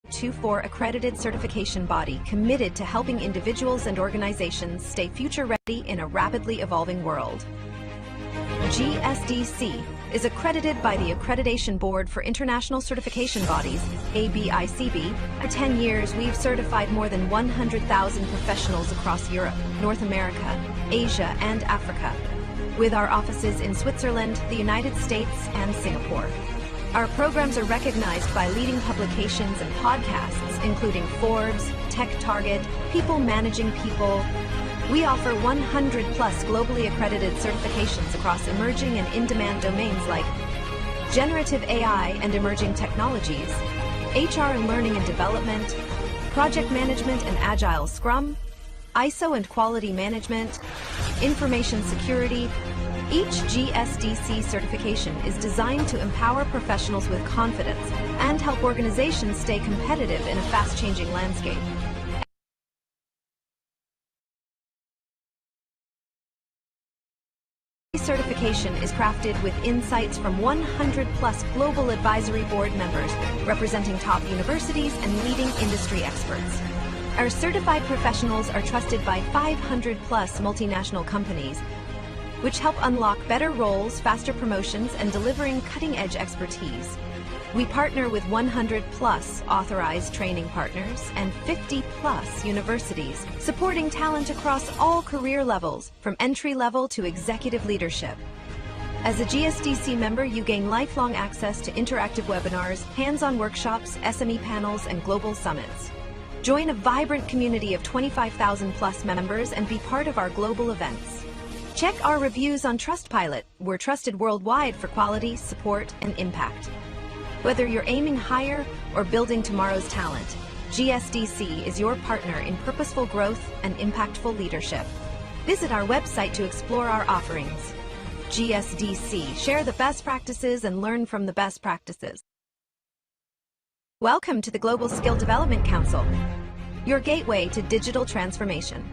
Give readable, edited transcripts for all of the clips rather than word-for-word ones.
24 accredited certification body committed to helping individuals and organizations stay future-ready in a rapidly evolving world. GSDC is accredited by the Accreditation Board for International Certification Bodies, ABICB. For 10 years, we've certified more than 100,000 professionals across Europe, North America, Asia, and Africa, with our offices in Switzerland, the United States, and Singapore. Our programs are recognized by leading publications and podcasts, including Forbes, Tech Target, People Managing People. We offer 100-plus globally accredited certifications across emerging and in-demand domains like generative AI and emerging technologies, HR and learning and development, project management and agile Scrum, ISO and quality management, information security. Each GSDC certification is designed to empower professionals with confidence and help organizations stay competitive in a fast-changing landscape. Certification is crafted with insights from 100-plus global advisory board members representing top universities and leading industry experts. Our certified professionals are trusted by 500-plus multinational companies, which help unlock better roles, faster promotions, and delivering cutting-edge expertise. We partner with 100-plus authorized training partners and 50-plus universities, supporting talent across all career levels, from entry-level to executive leadership. As a GSDC member, you gain lifelong access to interactive webinars, hands-on workshops, SME panels, and global summits. Join a vibrant community of 25,000-plus members and be part of our global events. Check our reviews on Trustpilot. We're trusted worldwide for quality, support, and impact. Whether you're aiming higher or building tomorrow's talent, GSDC is your partner in purposeful growth and impactful leadership. Visit our website to explore our offerings. GSDC, share the best practices and learn from the best practices. Welcome to the Global Skill Development Council, your gateway to digital transformation.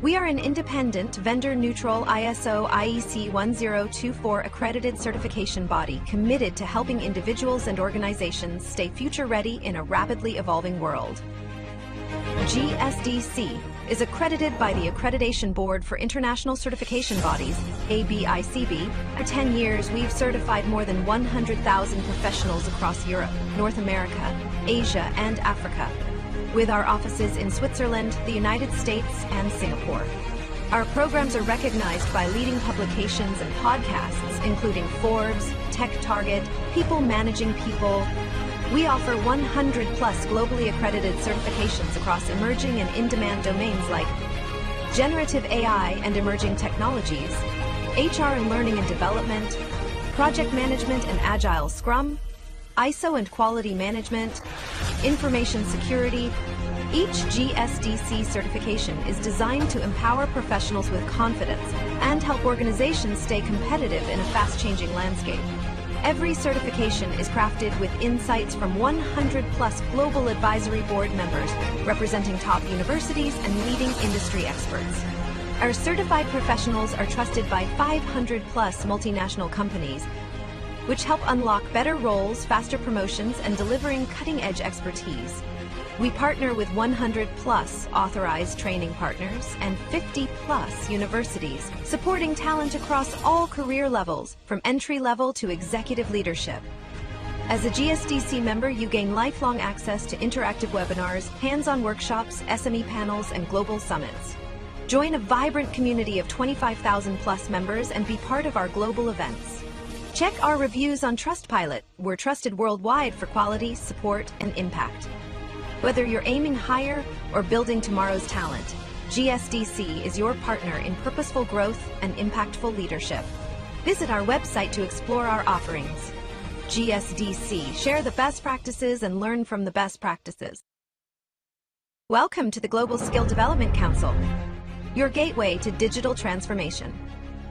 We are an independent, vendor-neutral ISO IEC 1024 accredited certification body committed to helping individuals and organizations stay future-ready in a rapidly evolving world. GSDC is accredited by the Accreditation Board for International Certification Bodies, ABICB. For 10 years, we've certified more than 100,000 professionals across Europe, North America, Asia, and Africa, with our offices in Switzerland, the United States, and Singapore. Our programs are recognized by leading publications and podcasts, including Forbes, Tech Target, People Managing People. We offer 100-plus globally accredited certifications across emerging and in-demand domains like generative AI and emerging technologies, HR and learning and development, project management and agile Scrum, ISO and quality management, information security. Each GSDC certification is designed to empower professionals with confidence and help organizations stay competitive in a fast-changing landscape. Every certification is crafted with insights from 100-plus global advisory board members representing top universities and leading industry experts. Our certified professionals are trusted by 500-plus multinational companies, which help unlock better roles, faster promotions, and delivering cutting-edge expertise. We partner with 100-plus authorized training partners and 50-plus universities, supporting talent across all career levels, from entry-level to executive leadership. As a GSDC member, you gain lifelong access to interactive webinars, hands-on workshops, SME panels, and global summits. Join a vibrant community of 25,000-plus members and be part of our global events. Check our reviews on Trustpilot. We're trusted worldwide for quality, support, and impact. Whether you're aiming higher or building tomorrow's talent, GSDC is your partner in purposeful growth and impactful leadership. Visit our website to explore our offerings. GSDC, share the best practices and learn from the best practices. Welcome to the Global Skill Development Council, your gateway to digital transformation.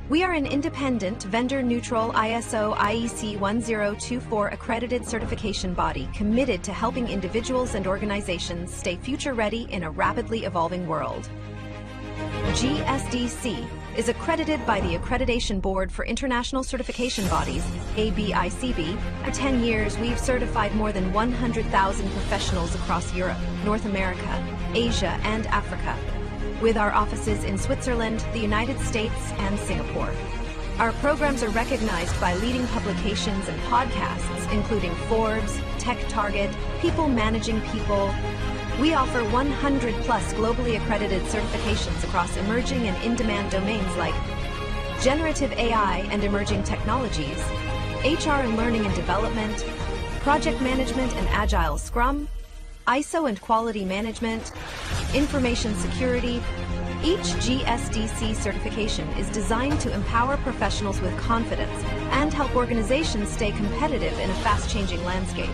We are an independent, vendor-neutral ISO IEC 1024 accredited certification body committed to helping individuals and organizations stay future-ready in a rapidly evolving world. GSDC is accredited by the Accreditation Board for International Certification Bodies, ABICB. For 10 years, we've certified more than 100,000 professionals across Europe, North America, Asia, and Africa, with our offices in Switzerland, the United States, and Singapore. Our programs are recognized by leading publications and podcasts, including Forbes, Tech Target, People Managing People. We offer 100 plus globally accredited certifications across emerging and in-demand domains like generative AI and emerging technologies, HR and learning and development, project management and agile Scrum, ISO and quality management, information security. Each GSDC certification is designed to empower professionals with confidence and help organizations stay competitive in a fast-changing landscape.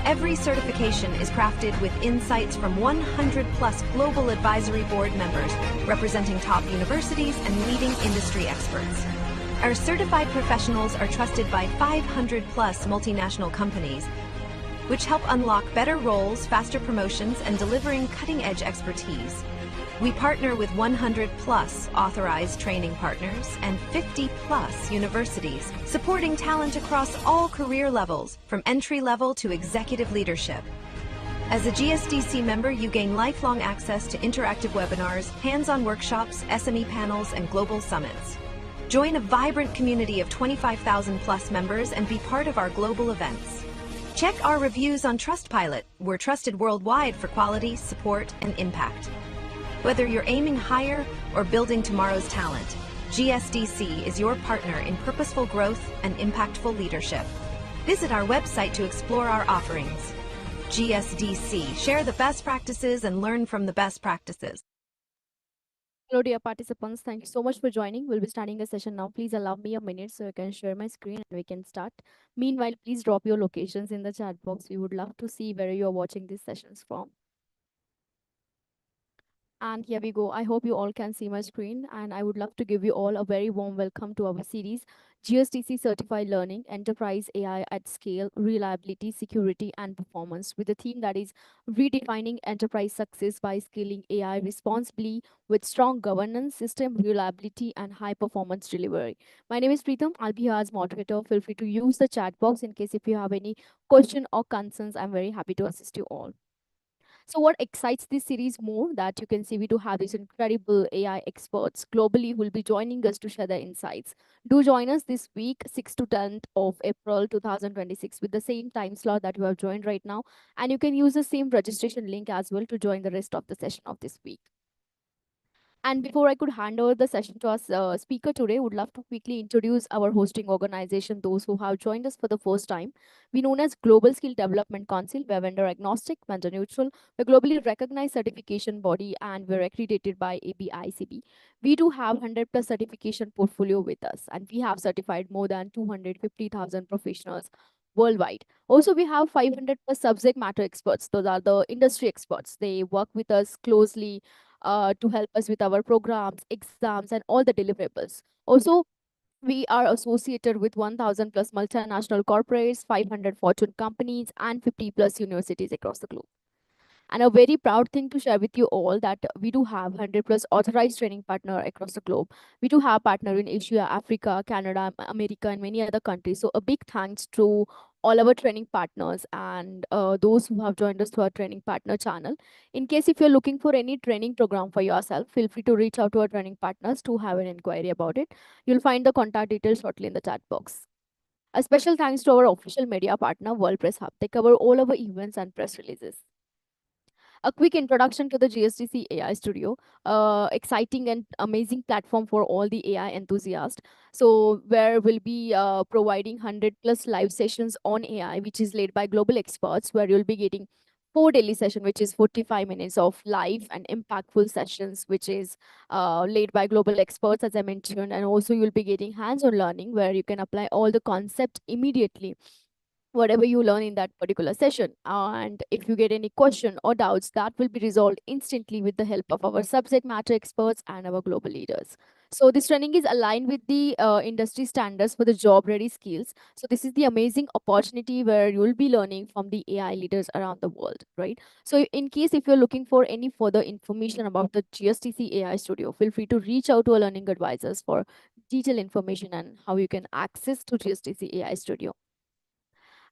Every certification is crafted with insights from 100 plus global advisory board members representing top universities and leading industry experts. Our certified professionals are trusted by 500 plus multinational companies, which help unlock better roles, faster promotions, and delivering cutting-edge expertise. We partner with 100 plus authorized training partners and 50 plus universities, supporting talent across all career levels, from entry level to executive leadership. As a GSDC member, you gain lifelong access to interactive webinars, hands-on workshops, SME panels, and global summits. Join a vibrant community of 25,000 plus members and be part of our global events. Check our reviews on Trustpilot. We're trusted worldwide for quality, support, and impact. Whether you're aiming higher or building tomorrow's talent, GSDC is your partner in purposeful growth and impactful leadership. Visit our website to explore our offerings. GSDC, share the best practices and learn from the best practices. Hello, dear participants. Thank you so much for joining. We'll be starting a session now. Please allow me a minute so I can share my screen and we can start. Meanwhile, please drop your locations in the chat box. We would love to see where you are watching these sessions from. And here we go. I hope you all can see my screen, and I would love to give you all a very warm welcome to our series, GSDC Certified Learning, Enterprise AI at Scale, Reliability, Security, and Performance, with a theme that is redefining enterprise success by scaling AI responsibly with strong governance, system reliability, and high performance delivery. My name is Preetham. I'll be here as moderator. Feel free to use the chat box in case if you have any question or concerns. I'm very happy to assist you all. So what excites this series more, that you can see we do have these incredible AI experts globally who will be joining us to share their insights. Do join us this week, 6th to 10th of April 2026, with the same time slot that you have joined right now. And you can use the same registration link as well to join the rest of the session of this week. And before I could hand over the session to our speaker today, would love to quickly introduce our hosting organization, those who have joined us for the first time. We known as Global Skill Development Council. We're vendor agnostic, vendor neutral. We're globally recognized certification body, and we're accredited by ABICB. We do have 100 plus certification portfolio with us, and we have certified more than 250,000 professionals worldwide. Also, we have 500 plus subject matter experts. Those are the industry experts. They work with us closely to help us with our programs, exams, and all the deliverables. Also, we are associated with 1,000 plus multinational corporates, 500 Fortune companies, and 50 plus universities across the globe. And a very proud thing to share with you all that we do have 100 plus authorized training partner across the globe. We do have partner in Asia, Africa, Canada, America, and many other countries. So a big thanks to all our training partners and those who have joined us to our training partner channel. In case if you're looking for any training program for yourself, feel free to reach out to our training partners to have an inquiry about it. You'll find the contact details shortly in the chat box. A special thanks to our official media partner, World Press Hub. They cover all our events and press releases. A quick introduction to the GSDC AI Studio, exciting and amazing platform for all the AI enthusiasts. So where we'll be providing 100 plus live sessions on AI, which is led by global experts, where you'll be getting 4 daily session, which is 45 minutes of live and impactful sessions, which is led by global experts, as I mentioned. And also you'll be getting hands-on learning, where you can apply all the concept immediately whatever you learn in that particular session. And if you get any question or doubts, that will be resolved instantly with the help of our subject matter experts and our global leaders. So this training is aligned with the industry standards for the job ready skills. So this is the amazing opportunity where you will be learning from the AI leaders around the world, right? So in case if you're looking for any further information about the GSTC AI Studio, feel free to reach out to our learning advisors for detailed information and how you can access to GSTC AI Studio.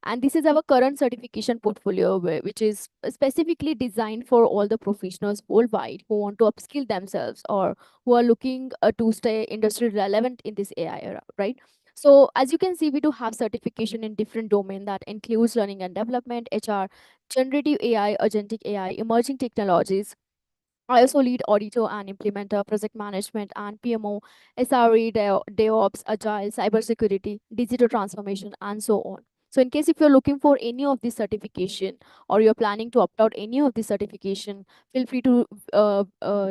And this is our current certification portfolio, which is specifically designed for all the professionals worldwide who want to upskill themselves or who are looking to stay industry relevant in this AI era, right? So as you can see, we do have certification in different domain that includes learning and development, HR, generative AI, agentic AI, emerging technologies. I also lead auditor and implementer, project management and PMO, SRE, DevOps, Agile, cybersecurity, digital transformation, and so on. So in case if you're looking for any of this certification or you're planning to opt out any of this certification, feel free to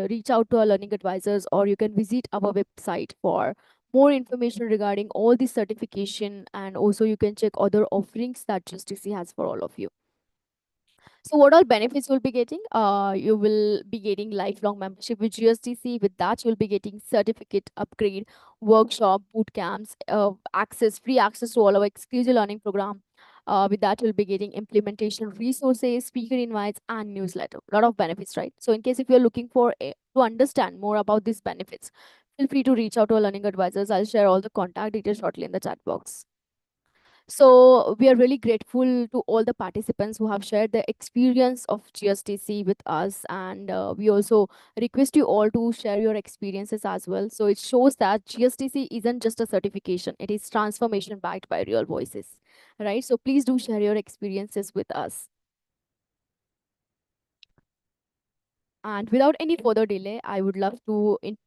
reach out to our learning advisors, or you can visit our website for more information regarding all this certification, and also you can check other offerings that JSTC has for all of you. So what all benefits you'll be getting? You will be getting lifelong membership with GSDC. With that, you'll be getting certificate upgrade, workshop, boot camps, free access to all our exclusive learning program. With that, you'll be getting implementation resources, speaker invites, and newsletter. A lot of benefits, right? So in case if you're looking to understand more about these benefits, feel free to reach out to our learning advisors. I'll share all the contact details shortly in the chat box. So we are really grateful to all the participants who have shared their experience of GSTC with us, and we also request you all to share your experiences as well. So it shows that GSTC isn't just a certification; it is transformation backed by real voices, right? So please do share your experiences with us. And without any further delay, I would love to introduce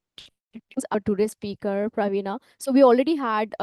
our today's speaker, Pravina. So we already had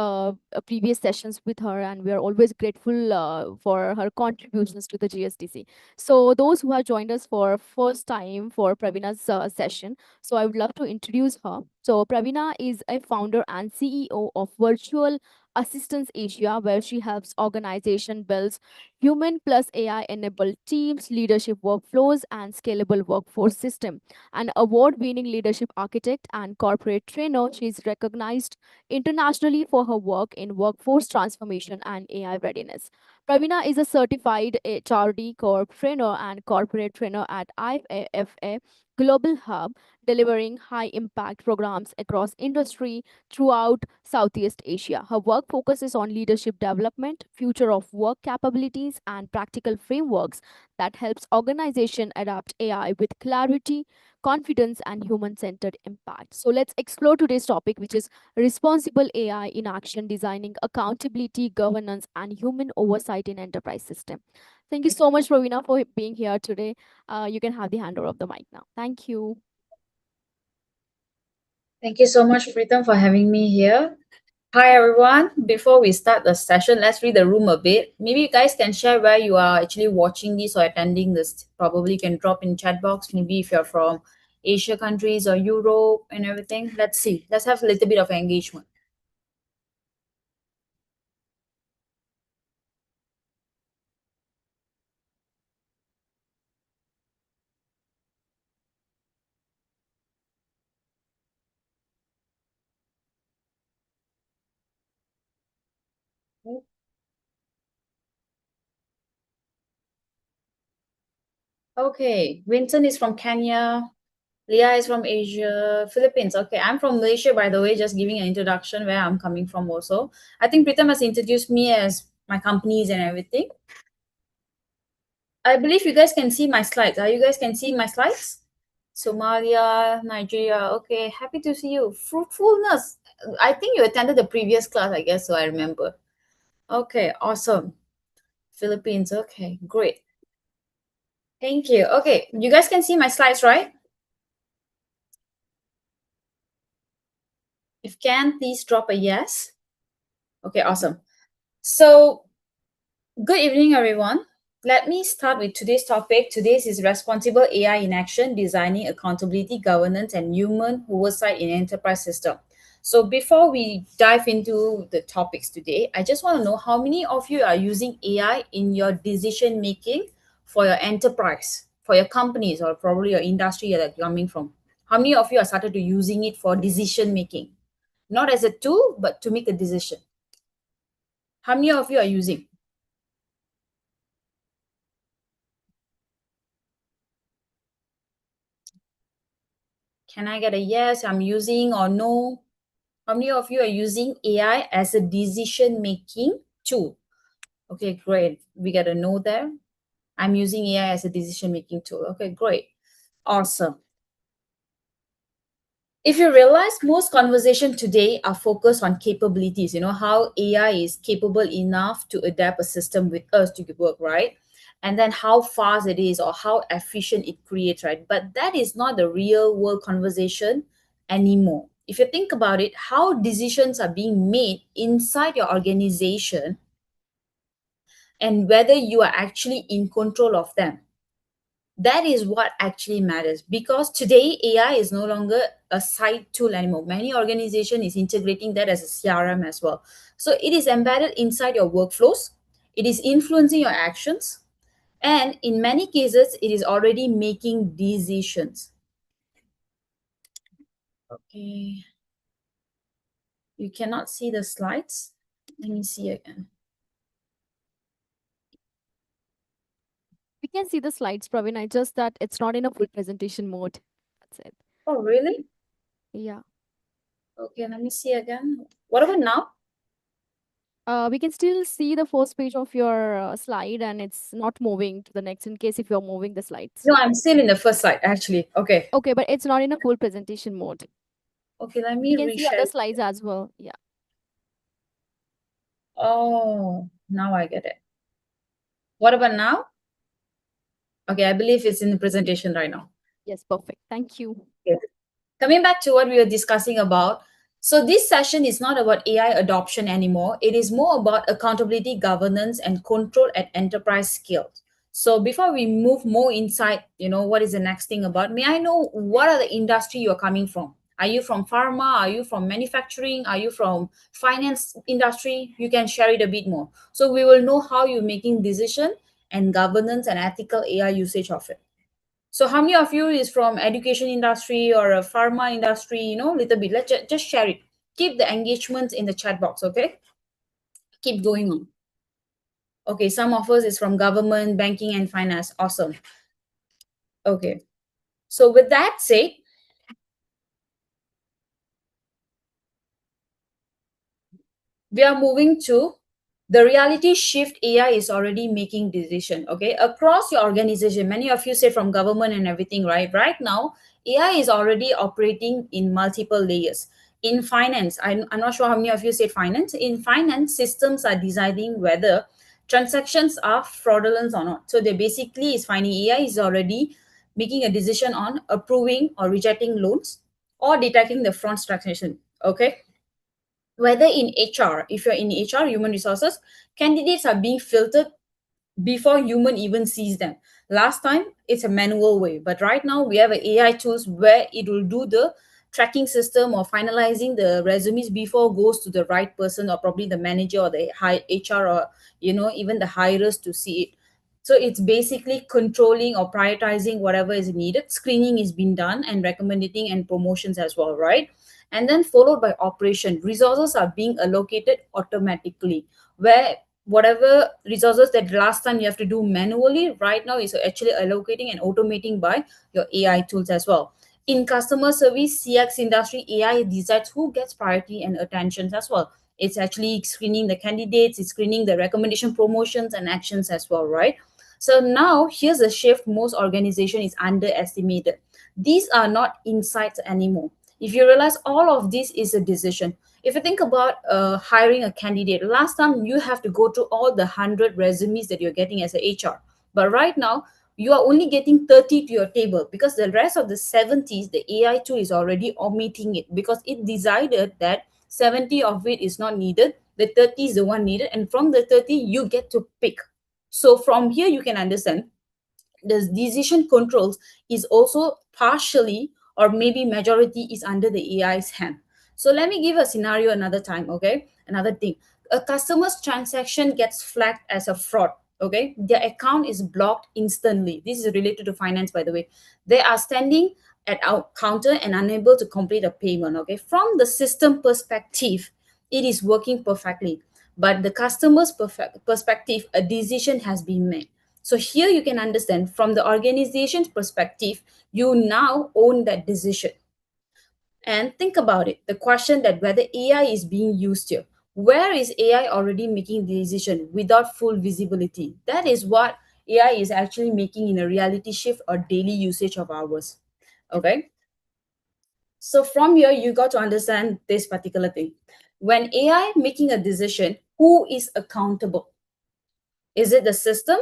previous sessions with her, and we are always grateful for her contributions to the GSDC. So those who have joined us for first time for Pravina's session, so I would love to introduce her. So Pravina is a founder and CEO of Virtual Assistance Asia, where she helps organization builds human plus AI enabled teams, leadership workflows, and scalable workforce system. An award-winning leadership architect and corporate trainer, she is recognized internationally for her work in workforce transformation and AI readiness. Pravina is a certified HRD corp trainer and corporate trainer at IFA Global Hub, delivering high impact programs across industry throughout Southeast Asia. Her work focuses on leadership development, future of work capabilities, and practical frameworks that helps organization adapt AI with clarity, confidence, and human-centered impact. So let's explore today's topic, which is responsible AI in action, designing accountability, governance, and human oversight in enterprise system. Thank you so much, Rovina, for being here today. You can have the handover of the mic now. Thank you. Thank you so much, Pritam, for having me here. Hi, everyone. Before we start the session, let's read the room a bit. Maybe you guys can share where you are actually watching this or attending this. Probably you can drop in chat box. Maybe if you're from Asia countries or Europe and everything. Let's see. Let's have a little bit of engagement. Okay, Vincent is from Kenya. Leah is from Asia, Philippines. Okay, I'm from Malaysia, by the way, just giving an introduction where I'm coming from also. I think Pritam has introduced me as my companies and everything. I believe you guys can see my slides. You guys can see my slides? Somalia, Nigeria. Okay, happy to see you. Fruitfulness. I think you attended the previous class, I guess, so I remember. Okay, awesome. Philippines. Okay, great. Thank you. Okay, you guys can see my slides, right? If can, please drop a yes. Okay, awesome. So, good evening, everyone. Let me start with today's topic. Today's is responsible AI in action, designing accountability, governance, and human oversight in enterprise system. So before we dive into the topics today, I just want to know how many of you are using AI in your decision making for your enterprise, for your companies, or probably your industry that you're coming from. How many of you are started to using it for decision making? Not as a tool, but to make a decision. How many of you are using? Can I get a yes? I'm using or no? How many of you are using AI as a decision making tool? Okay, great. We got a no there. I'm using AI as a decision making tool. Okay, great. Awesome. If you realize most conversation today are focused on capabilities, how AI is capable enough to adapt a system with us to work, right? And then how fast it is or how efficient it creates, right? But that is not the real world conversation anymore. If you think about it, how decisions are being made inside your organization and whether you are actually in control of them, that is what actually matters, because today AI is no longer a side tool anymore. Many organization is integrating that as a CRM as well. So it is embedded inside your workflows, it is influencing your actions, and in many cases it is already making decisions. Okay, you cannot see the slides. Let me see again. We can see the slides, Praveen. I just that it's not in a full presentation mode. That's it. Oh really? Yeah. Okay, let me see again. What about now? We can still see the first page of your slide, and it's not moving to the next in case if you're moving the slides. No, I'm still in the first slide actually. Okay. Okay, but it's not in a full presentation mode. Okay, let We me can see reshare. other slides as well. Yeah. Oh, now I get it. What about now? Okay, I believe it's in the presentation right now. Yes, perfect. Thank you. Okay. Coming back to what we were discussing about, so this session is not about AI adoption anymore. It is more about accountability, governance, and control at enterprise scale. So before we move more inside, what is the next thing about? May I know what are the industry you're coming from? Are you from pharma? Are you from manufacturing? Are you from finance industry? You can share it a bit more. So we will know how you're making decision and governance and ethical AI usage of it. So how many of you is from education industry or a pharma industry, little bit. Let's just share it. Keep the engagement in the chat box, okay? Keep going on. Okay, some of us is from government, banking, and finance. Awesome. Okay. So with that said, we are moving to the reality shift. AI is already making decision, okay, across your organization. Many of you say from government and everything, right now AI is already operating in multiple layers. In finance, I'm not sure how many of you said finance. In finance, systems are deciding whether transactions are fraudulent or not. So they basically is finding AI is already making a decision on approving or rejecting loans or detecting the fraud transaction, okay. Whether in HR, if you're in HR, human resources, candidates are being filtered before human even sees them. Last time it's a manual way, but right now we have a AI tools where it will do the tracking system or finalizing the resumes before goes to the right person or probably the manager or the high HR or even the hirers to see it. So it's basically controlling or prioritizing whatever is needed. Screening is being done and recommending and promotions as well, right? And then followed by operation. Resources are being allocated automatically, where whatever resources that last time you have to do manually, right now is actually allocating and automating by your AI tools as well. In customer service, CX industry, AI decides who gets priority and attention as well. It's actually screening the candidates, it's screening the recommendation, promotions, and actions as well, right? So now here's a shift most organization is underestimated. These are not insights anymore. If you realize all of this is a decision. If you think about hiring a candidate, last time you have to go through all the 100 resumes that you're getting as a HR, but right now you are only getting 30 to your table because the rest of the 70s, the AI tool is already omitting it because it decided that 70 of it is not needed, the 30 is the one needed, and from the 30 you get to pick. So from here, you can understand the decision controls is also partially or maybe majority is under the AI's hand. So let me give a scenario another time, okay? Another thing. A customer's transaction gets flagged as a fraud, okay? Their account is blocked instantly. This is related to finance, by the way. They are standing at our counter and unable to complete a payment, okay? From the system perspective, it is working perfectly. But the customer's perspective, a decision has been made. So here you can understand from the organization's perspective, you now own that decision. And think about it, the question that whether AI is being used here. Where is AI already making the decision without full visibility? That is what AI is actually making in a reality shift or daily usage of ours. Okay. So from here, you got to understand this particular thing. When AI making a decision, who is accountable? Is it the system?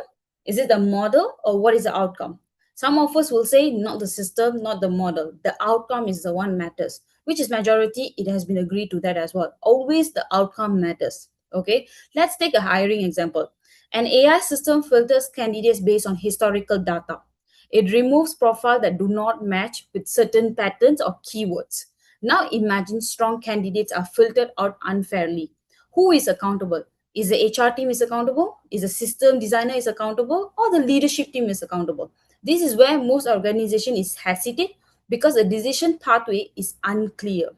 Is it the model? Or what is the outcome? Some of us will say not the system, not the model. The outcome is the one matters, which is majority. It has been agreed to that as well. Always the outcome matters. Okay, let's take a hiring example. An AI system filters candidates based on historical data. It removes profiles that do not match with certain patterns or keywords. Now imagine strong candidates are filtered out unfairly. Who is accountable? Is the HR team is accountable? Is the system designer is accountable? Or the leadership team is accountable? This is where most organization is hesitate because the decision pathway is unclear.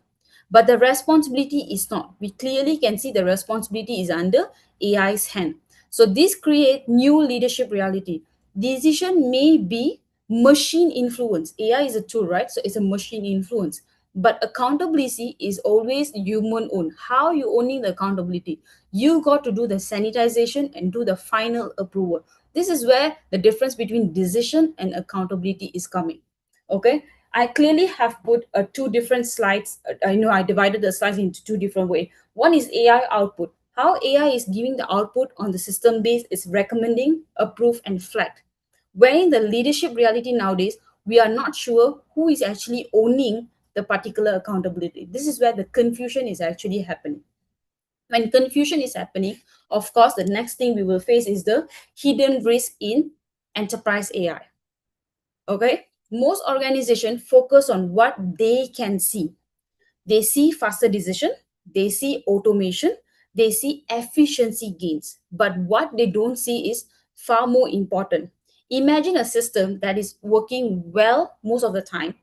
But the responsibility is not. We clearly can see the responsibility is under AI's hand. So this create new leadership reality. Decision may be machine influence. AI is a tool, right? So it's a machine influence. But accountability is always human owned. How you owning the accountability? You got to do the sanitization and do the final approval. This is where the difference between decision and accountability is coming. Okay, I clearly have put two different slides. I know I divided the slides into two different ways. One is AI output. How AI is giving the output on the system base is recommending, approve, and flag. Where in the leadership reality nowadays, we are not sure who is actually owning the particular accountability. This is where the confusion is actually happening. When confusion is happening, of course, the next thing we will face is the hidden risk in enterprise AI. Okay, most organizations focus on what they can see. They see faster decision, they see automation, they see efficiency gains. But what they don't see is far more important. Imagine a system that is working well most of the time.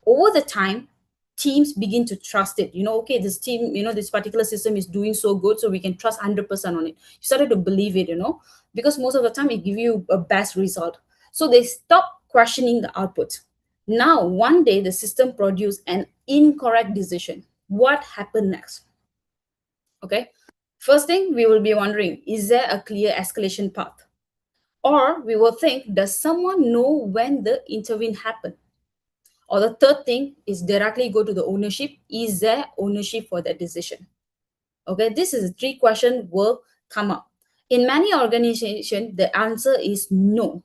Over the time, teams begin to trust it. Okay, this team, this particular system is doing so good, so we can trust 100% on it. You started to believe it, because most of the time it give you a best result. So they stop questioning the output. Now, one day the system produced an incorrect decision. What happened next? Okay. First thing we will be wondering, is there a clear escalation path? Or we will think, does someone know when the intervene happened? Or the third thing is directly go to the ownership. Is there ownership for that decision? Okay, this is three questions will come up. In many organizations, the answer is no.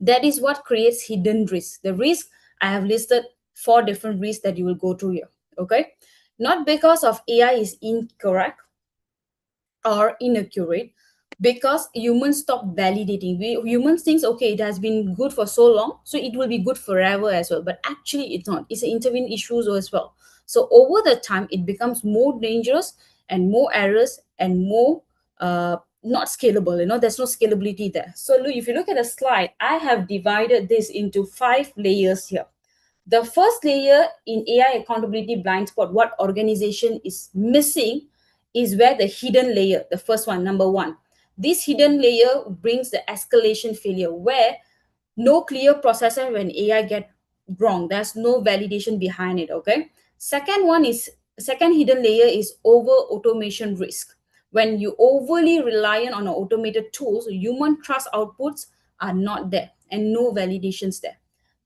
That is what creates hidden risk. The risk, I have listed 4 different risks that you will go through here. Okay, not because of AI is incorrect or inaccurate, because humans stop validating. Humans think, okay, it has been good for so long, so it will be good forever as well. But actually, it's not. It's intervene issues as well. So over the time, it becomes more dangerous and more errors and more not scalable. There's no scalability there. So look, if you look at the slide, I have divided this into 5 layers here. The first layer in AI accountability blind spot, what organization is missing, is where the hidden layer, the first one, number 1. This hidden layer brings the escalation failure, where no clear processor when AI get wrong. There's no validation behind it. Okay. Second hidden layer is over automation risk. When you overly reliant on automated tools, human trust outputs are not there and no validations there.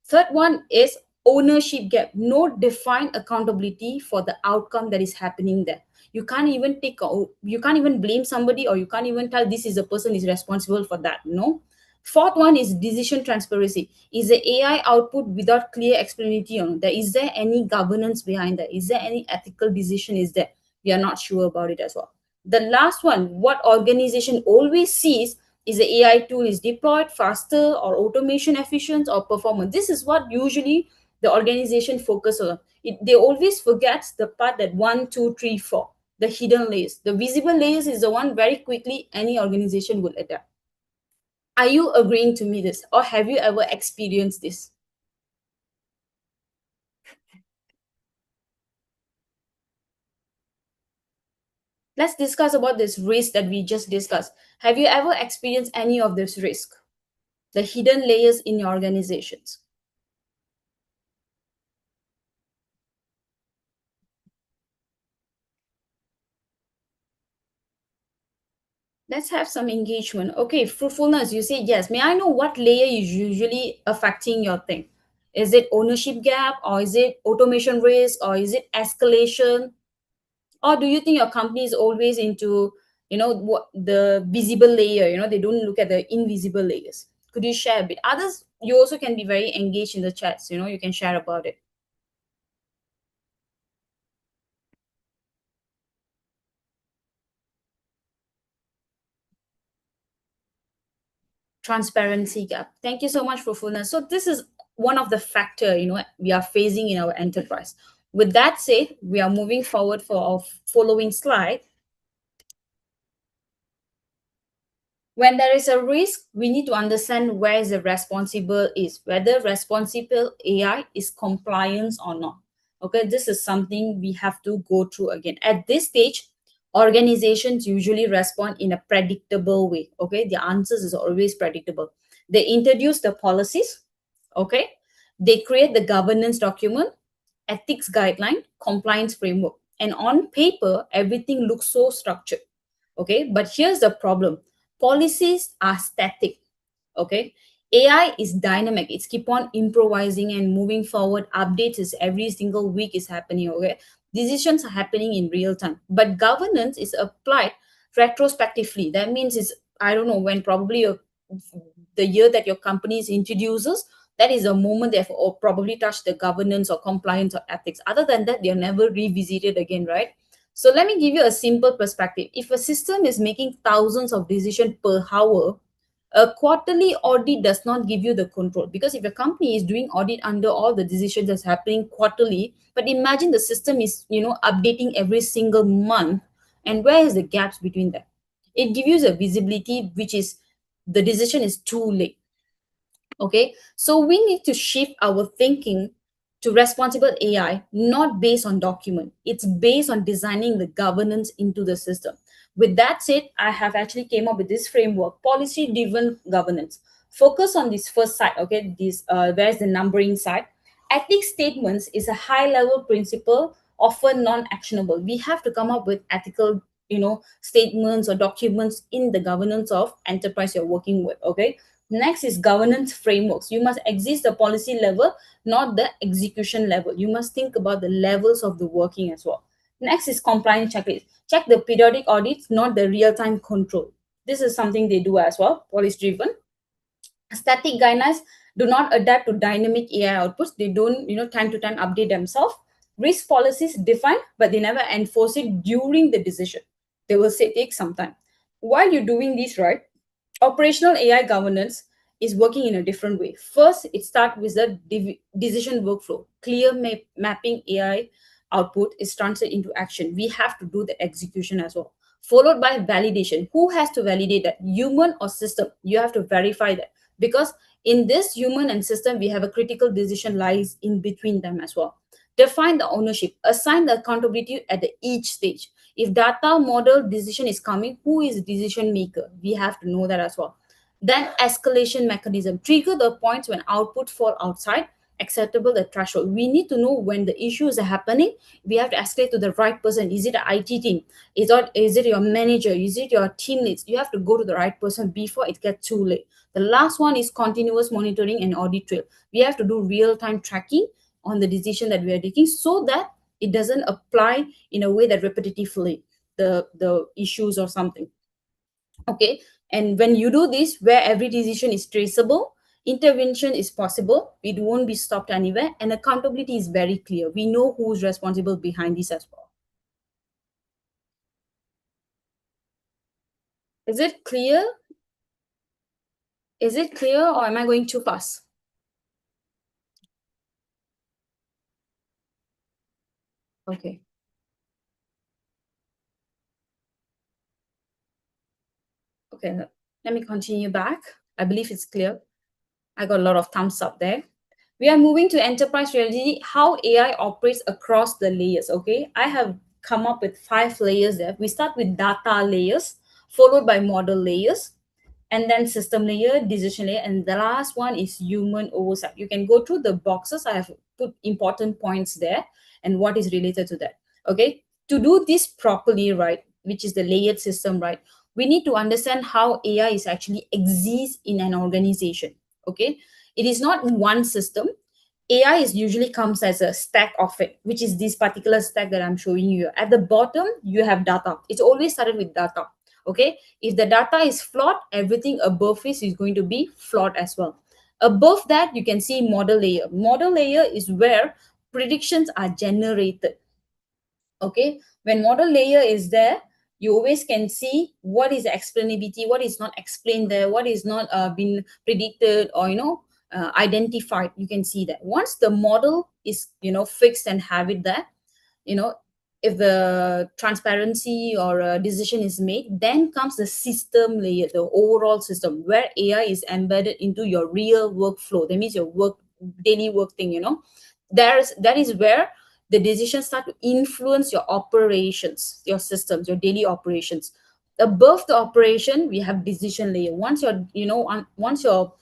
Third one is ownership gap, no defined accountability for the outcome that is happening there. You can't even blame somebody, or you can't even tell this is the person is responsible for that. No. Fourth one is decision transparency. Is the AI output without clear explanation on that? Is there any governance behind that? Is there any ethical decision is there? We are not sure about it as well. The last one, what organization always sees Is the AI tool is deployed faster or automation efficient or performance? This is what usually the organization focus on. They always forget the part that 1, 2, 3, 4, the hidden layers. The visible layers is the one very quickly any organization will adapt. Are you agreeing to me this, or have you ever experienced this? Let's discuss about this risk that we just discussed. Have you ever experienced any of this risk? The hidden layers in your organizations. Let's have some engagement. Okay, fruitfulness, you say yes. May I know what layer is usually affecting your thing? Is it ownership gap, or is it automation risk, or is it escalation? Or do you think your company is always into, what the visible layer, they don't look at the invisible layers? Could you share a bit? Others, you also can be very engaged in the chats, you can share about it. Transparency gap. Thank you so much for fullness. So this is one of the factor, we are facing in our enterprise. With that said, we are moving forward for our following slide. When there is a risk, we need to understand where is the responsible is, whether responsible AI is compliance or not. Okay, this is something we have to go through again. At this stage, organizations usually respond in a predictable way. Okay, the answers is always predictable. They introduce the policies. Okay, they create the governance document, ethics guideline, compliance framework, and on paper, everything looks so structured. Okay, but here's the problem: policies are static. Okay, AI is dynamic, it's keep on improvising and moving forward. Updates is every single week is happening. Okay, decisions are happening in real time, but governance is applied retrospectively. That means it's, I don't know when, probably the year that your company is introduces, that is the moment they've probably touched the governance or compliance or ethics. Other than that, they're never revisited again, right? So let me give you a simple perspective. If a system is making thousands of decisions per hour, a quarterly audit does not give you the control, because if a company is doing audit under all the decisions that's happening quarterly, but imagine the system is, updating every single month, and where is the gaps between that? It gives you a visibility, which is the decision is too late. Okay, so we need to shift our thinking to responsible AI, not based on document. It's based on designing the governance into the system. With that said, I have actually came up with this framework: policy driven governance. Focus on this first side. Okay, this where's the numbering side? Ethics statements is a high level principle, often non actionable. We have to come up with ethical, statements or documents in the governance of enterprise you're working with. Okay, next is governance frameworks. You must exist the policy level, not the execution level. You must think about the levels of the working as well. Next is compliance checklist. Check the periodic audits, not the real-time control. This is something they do as well, policy-driven. Static guidelines do not adapt to dynamic AI outputs. They don't, time to time update themselves. Risk policies define, but they never enforce it during the decision. They will say take some time. While you're doing this, right, operational AI governance is working in a different way. First, it starts with the decision workflow. Clear mapping AI output is translated into action. We have to do the execution as well. Followed by validation. Who has to validate that? Human or system? You have to verify that, because in this human and system, we have a critical decision lies in between them as well. Define the ownership. Assign the accountability at each stage. If data model decision is coming, who is decision maker? We have to know that as well. Then escalation mechanism. Trigger the points when output fall outside acceptable the threshold. We need to know when the issues are happening. We have to escalate to the right person. Is it the IT team? Is it your manager? Is it your team leads? You have to go to the right person before it gets too late. The last one is continuous monitoring and audit trail. We have to do real-time tracking on the decision that we are taking, so that it doesn't apply in a way that repetitively the issues or something. Okay, and when you do this, where every decision is traceable, intervention is possible, it won't be stopped anywhere, and accountability is very clear. We know who's responsible behind this as well. Is it clear? Is it clear or am I going too fast? Okay. Okay, let me continue back. I believe it's clear. I got a lot of thumbs up there. We are moving to enterprise reality, how AI operates across the layers. Okay, I have come up with 5 layers there. We start with data layers, followed by model layers, and then system layer, decision layer, and the last one is human oversight. You can go through the boxes. I have put important points there and what is related to that. Okay, to do this properly, right, which is the layered system, right, we need to understand how AI is actually exists in an organization. Okay, it is not one system. AI is usually comes as a stack of it, which is this particular stack that I'm showing you. At the bottom, you have data. It's always started with data. Okay, if the data is flawed, everything above it is going to be flawed as well. Above that, you can see model layer. Model layer is where predictions are generated. Okay, when model layer is there, you always can see what is the explainability, what is not explained there, what is not been predicted or identified. You can see that once the model is fixed and have it there, you know if the transparency or a decision is made, then comes the system layer, the overall system where AI is embedded into your real workflow. That means your work, daily work thing. That is where the decisions start to influence your operations, your systems, your daily operations. Above the operation, we have decision layer. Once your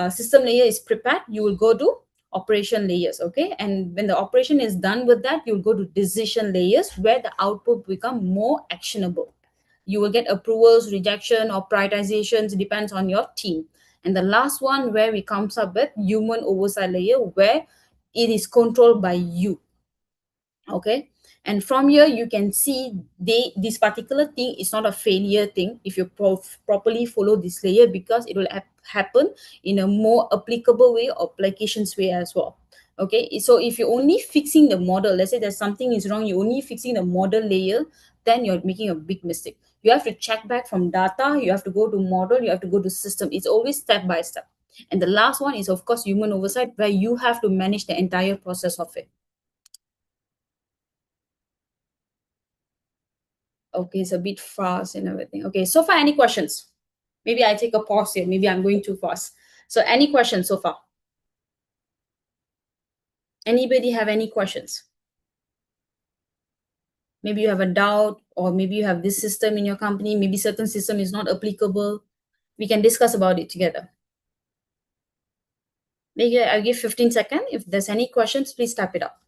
system layer is prepared, you will go to operation layers. Okay, and when the operation is done with that, you'll go to decision layers where the output become more actionable. You will get approvals, rejection, or prioritizations, depends on your team. And the last one where we comes up with human oversight layer, where it is controlled by you. Okay, and from here you can see this particular thing is not a failure thing if you properly follow this layer, because it will happen in a more applicable way or applications way as well. Okay, so if you're only fixing the model, let's say there's something is wrong, you're only fixing the model layer, then you're making a big mistake. You have to check back from data, you have to go to model, you have to go to system. It's always step by step. And the last one is of course human oversight, where you have to manage the entire process of it. Okay, it's a bit fast and everything. Okay, so far, any questions? Maybe I take a pause here. Maybe I'm going too fast. So, any questions so far? Anybody have any questions? Maybe you have a doubt, or maybe you have this system in your company. Maybe certain system is not applicable. We can discuss about it together. Maybe I'll give 15 seconds. If there's any questions, please type it up.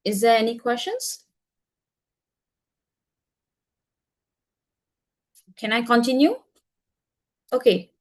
Is there any questions? Can I continue? Okay.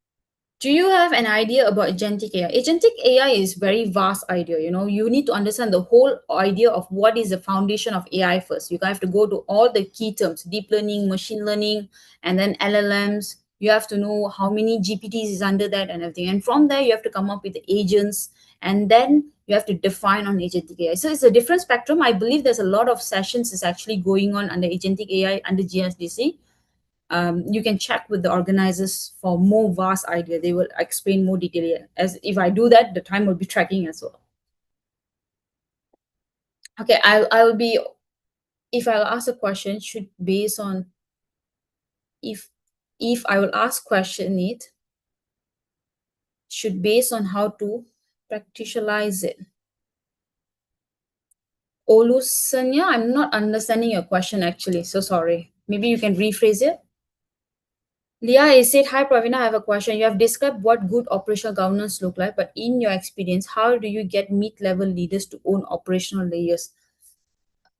Do you have an idea about agentic AI? Agentic AI is very vast idea. You need to understand the whole idea of what is the foundation of AI first. You have to go to all the key terms: deep learning, machine learning, and then LLMs. You have to know how many GPTs is under that and everything. And from there, you have to come up with the agents, and then you have to define on agentic AI. So it's a different spectrum. I believe there's a lot of sessions is actually going on under agentic AI under GSDC. You can check with the organizers for more vast idea. They will explain more detail. As if I do that, the time will be tracking as well. Okay, I will be, if I'll ask a question, should based on if I will ask question it, should based on how to practicalize it. Olusanya, I'm not understanding your question actually. So sorry. Maybe you can rephrase it. Leah, I said, hi, Pravina, I have a question. You have described what good operational governance look like, but in your experience, how do you get mid-level leaders to own operational layers?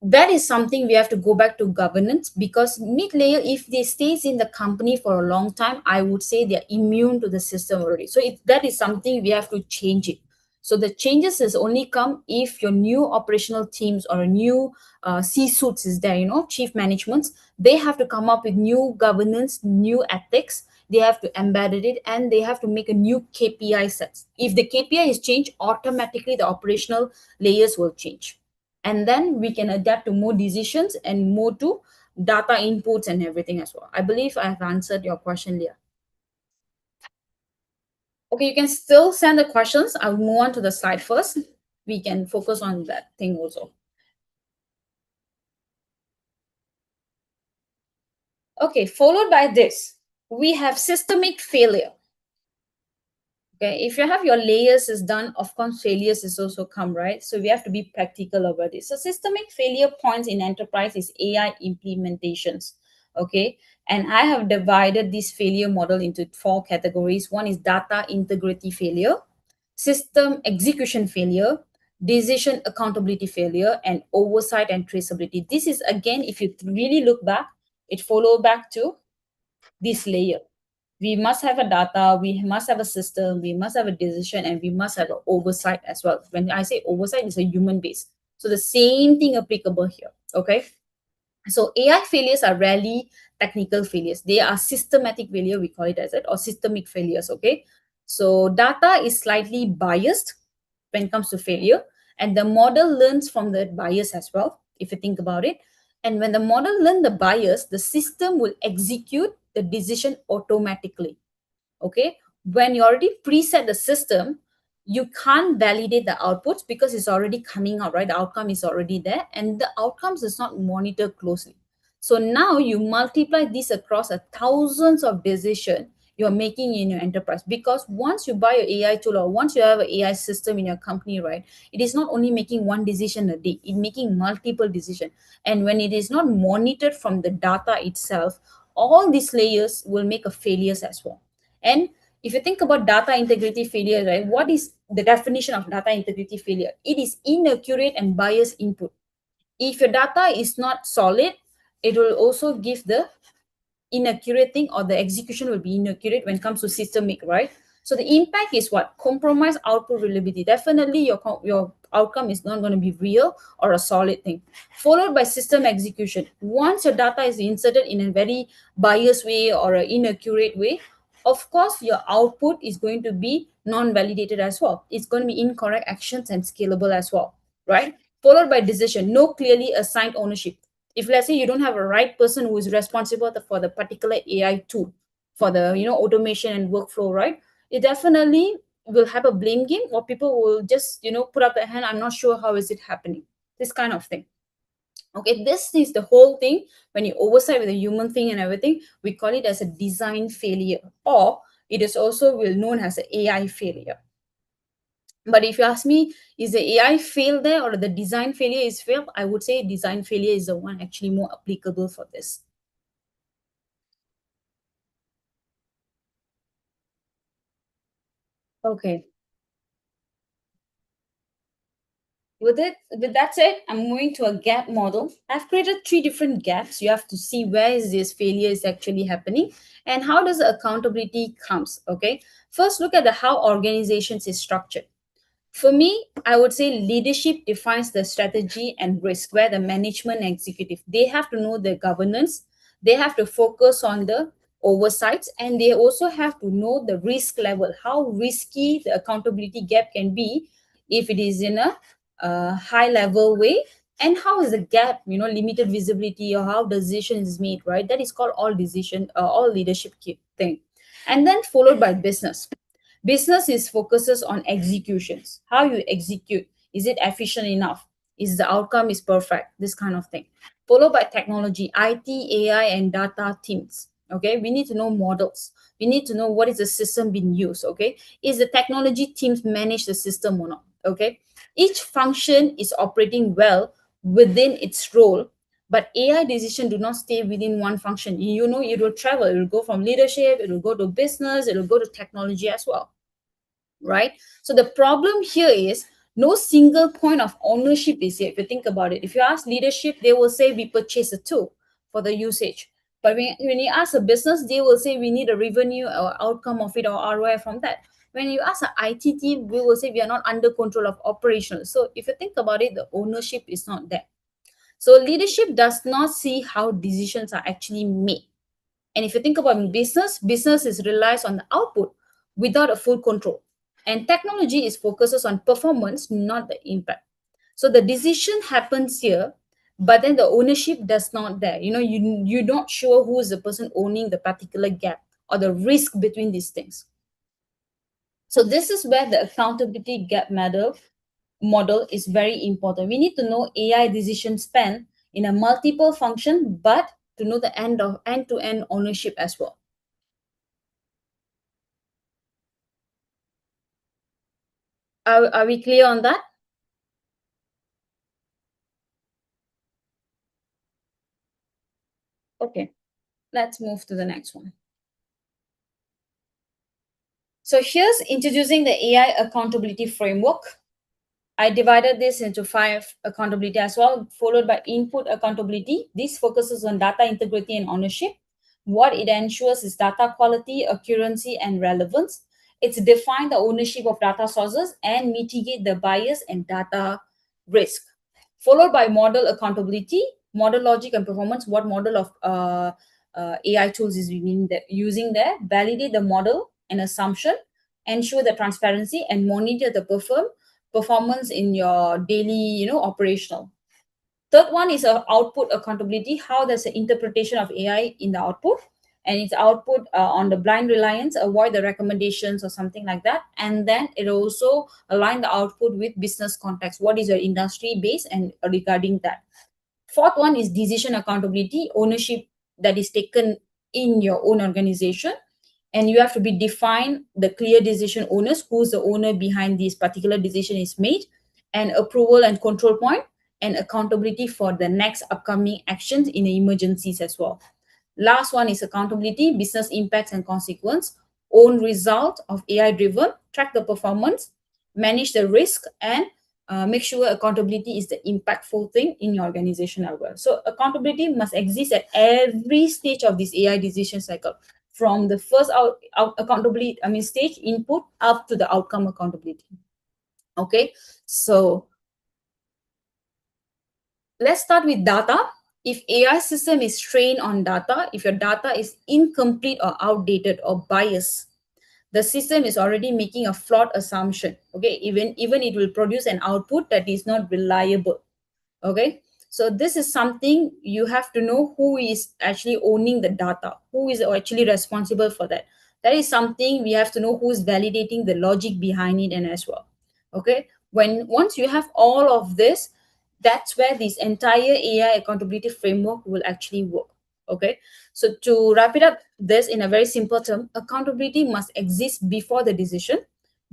That is something we have to go back to governance, because mid-layer, if they stays in the company for a long time, I would say they're immune to the system already. So that is something we have to change it. So the changes is only come if your new operational teams or a new C-suits is there, chief managements, they have to come up with new governance, new ethics. They have to embed it, and they have to make a new KPI sets. If the KPI is changed, automatically the operational layers will change. And then we can adapt to more decisions and more to data inputs and everything as well. I believe I have answered your question, Leah. Okay, you can still send the questions. I'll move on to the slide first. We can focus on that thing also. Okay, followed by this, we have systemic failure. Okay, if you have your layers is done, of course, failures is also come, right? So we have to be practical about it. So systemic failure points in enterprise is AI implementations. Okay, and I have divided this failure model into 4 categories. One is data integrity failure, system execution failure, decision accountability failure, and oversight and traceability. This is again, if you really look back, it follow back to this layer. We must have a data, we must have a system, we must have a decision, and we must have an oversight as well. When I say oversight, it's a human base. So the same thing applicable here. Okay. So AI failures are rarely technical failures. They are systematic failure, we call it as it, or systemic failures. Okay. So data is slightly biased when it comes to failure, and the model learns from the bias as well, if you think about it. And when the model learns the bias, the system will execute the decision automatically. Okay, when you already preset the system, you can't validate the outputs because it's already coming out, right? The outcome is already there, and the outcomes is not monitored closely. So now you multiply this across a thousands of decisions you're making in your enterprise, because once you buy your AI tool or once you have an AI system in your company, right, it is not only making one decision a day, it's making multiple decisions. And when it is not monitored from the data itself, all these layers will make a failures as well. And if you think about data integrity failure, right, what is the definition of data integrity failure? It is inaccurate and biased input. If your data is not solid, it will also give the inaccurate thing, or the execution will be inaccurate when it comes to systemic, right? So the impact is what? Compromise output reliability. Definitely your outcome is not going to be real or a solid thing. Followed by system execution. Once your data is inserted in a very biased way or an inaccurate way, of course your output is going to be non-validated as well. It's going to be incorrect actions and scalable as well, right? Followed by decision. No clearly assigned ownership. If let's say you don't have a right person who is responsible for the particular AI tool, for the automation and workflow, right, it definitely will have a blame game, or people will just put up their hand, I'm not sure how is it happening, this kind of thing. Okay, this is the whole thing. When you oversight with the human thing and everything, we call it as a design failure, or it is also well known as an AI failure. But if you ask me, is the AI fail there or the design failure is failed? I would say design failure is the one actually more applicable for this. Okay. With that said, I'm moving to a gap model. I've created 3 different gaps. You have to see where is this failure is actually happening and how does the accountability comes. Okay. First, look at the how organizations is structured. For me, I would say leadership defines the strategy and risk, where the management executive, they have to know the governance, they have to focus on the oversights, and they also have to know the risk level, how risky the accountability gap can be if it is in a high level way, and how is the gap, limited visibility, or how decision is made, right? That is called all decision, all leadership thing. And then followed by business. Business is focuses on executions. How you execute. Is it efficient enough? Is the outcome is perfect? This kind of thing. Followed by technology, IT, AI, and data teams. Okay, we need to know models. We need to know what is the system being used. Okay, is the technology teams manage the system or not? Okay, each function is operating well within its role, but AI decision do not stay within one function. It will travel. It will go from leadership, it will go to business, it will go to technology as well, right? So the problem here is no single point of ownership is here. If you think about it, if you ask leadership, they will say we purchase a tool for the usage. But when you ask a business, they will say we need a revenue or outcome of it or ROI from that. When you ask an IT team, we will say we are not under control of operational. So if you think about it, the ownership is not there. So leadership does not see how decisions are actually made. And if you think about business is relies on the output without a full control. And technology is focuses on performance, not the impact. So the decision happens here, but then the ownership does not there. You're not sure who is the person owning the particular gap or the risk between these things. So this is where the accountability gap model is very important. We need to know AI decision span in a multiple function, but to know the end-to-end ownership as well. Are we clear on that? Okay, let's move to the next one. So here's introducing the AI accountability framework. I divided this into 5 accountability as well, followed by input accountability. This focuses on data integrity and ownership. What it ensures is data quality, accuracy, and relevance. It's define the ownership of data sources and mitigate the bias and data risk. Followed by model accountability, model logic and performance. What model of AI tools is using there? Validate the model and assumption, ensure the transparency, and monitor the performance in your daily operational. Third one is output accountability. How does the interpretation of AI in the output, and its output on the blind reliance, avoid the recommendations or something like that. And then it also align the output with business context. What is your industry base and regarding that. Fourth one is decision accountability, ownership that is taken in your own organization. And you have to be defined the clear decision owners, who's the owner behind this particular decision is made, and approval and control point, and accountability for the next upcoming actions in emergencies as well. Last one is accountability, business impacts and consequence, own result of AI driven, track the performance, manage the risk, and make sure accountability is the impactful thing in your organization as well. So accountability must exist at every stage of this AI decision cycle, from the first accountability, stage input up to the outcome accountability. Okay, so let's start with data. If AI system is trained on data, if your data is incomplete or outdated or biased, the system is already making a flawed assumption. Okay, even it will produce an output that is not reliable. Okay, so this is something you have to know, who is actually owning the data, who is actually responsible for that. That is something we have to know, who is validating the logic behind it and as well. Okay, once you have all of this, that's where this entire AI accountability framework will actually work. Okay, so to wrap it up this in a very simple term, accountability must exist before the decision,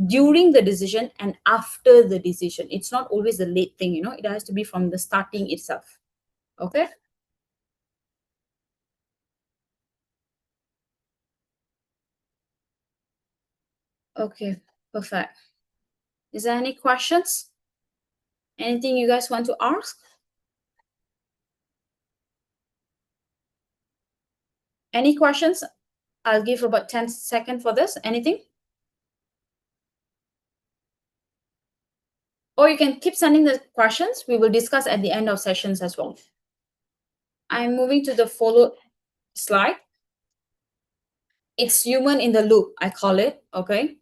during the decision, and after the decision. It's not always the late thing, it has to be from the starting itself. Okay, okay, perfect. Is there any questions, anything you guys want to ask? Any questions? I'll give about 10 seconds for this. Anything? Or you can keep sending the questions. We will discuss at the end of sessions as well. I'm moving to the follow slide. It's human in the loop, I call it. Okay,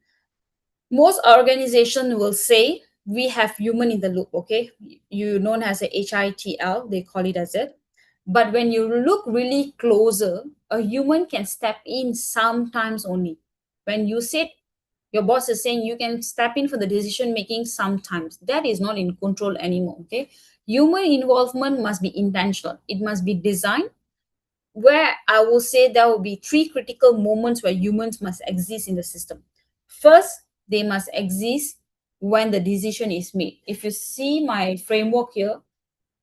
most organizations will say we have human in the loop. Okay, you known as a HITL, they call it as it. But when you look really closer, a human can step in sometimes only. When you said your boss is saying you can step in for the decision making sometimes, that is not in control anymore. Okay, human involvement must be intentional, it must be designed, where I will say there will be 3 critical moments where humans must exist in the system. First, they must exist when the decision is made. If you see my framework here,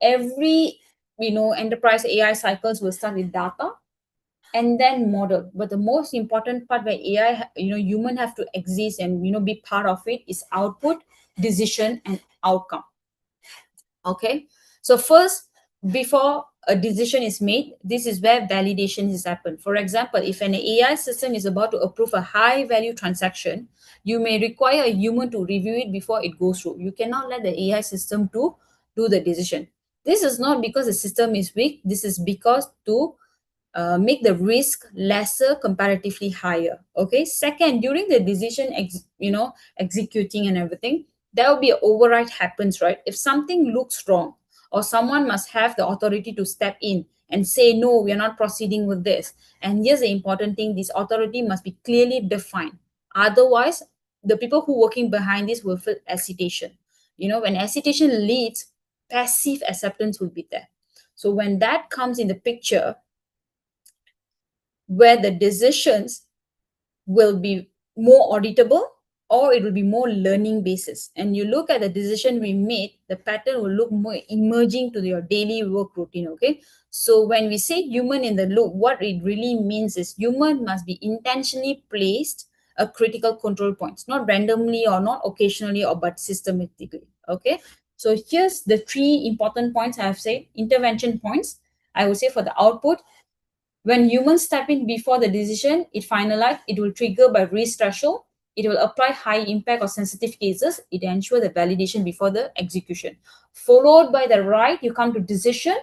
every enterprise AI cycles will start with data and then model. But the most important part where AI, human have to exist and be part of it is output, decision, and outcome. Okay, so first, before a decision is made, this is where validation is happened. For example, if an AI system is about to approve a high value transaction, you may require a human to review it before it goes through. You cannot let the AI system to do the decision. This is not because the system is weak, this is because to make the risk lesser, comparatively higher. Okay, second, during the decision executing and everything, there will be an override happens, right? If something looks wrong, or someone must have the authority to step in and say, no, we are not proceeding with this. And here's the important thing, this authority must be clearly defined. Otherwise, the people who working behind this will feel hesitation. When hesitation leads, passive acceptance will be there. So when that comes in the picture, where the decisions will be more auditable, or it will be more learning basis, and you look at the decision we made, the pattern will look more emerging to your daily work routine. Okay, so when we say human in the loop, what it really means is human must be intentionally placed a critical control points, not randomly or not occasionally, or but systematically. Okay, so here's the three important points I have said. Intervention points, I would say, for the output: when humans step in before the decision it finalized, it will trigger by risk threshold. It will apply high impact or sensitive cases. It ensure the validation before the execution. Followed by the right, you come to decision.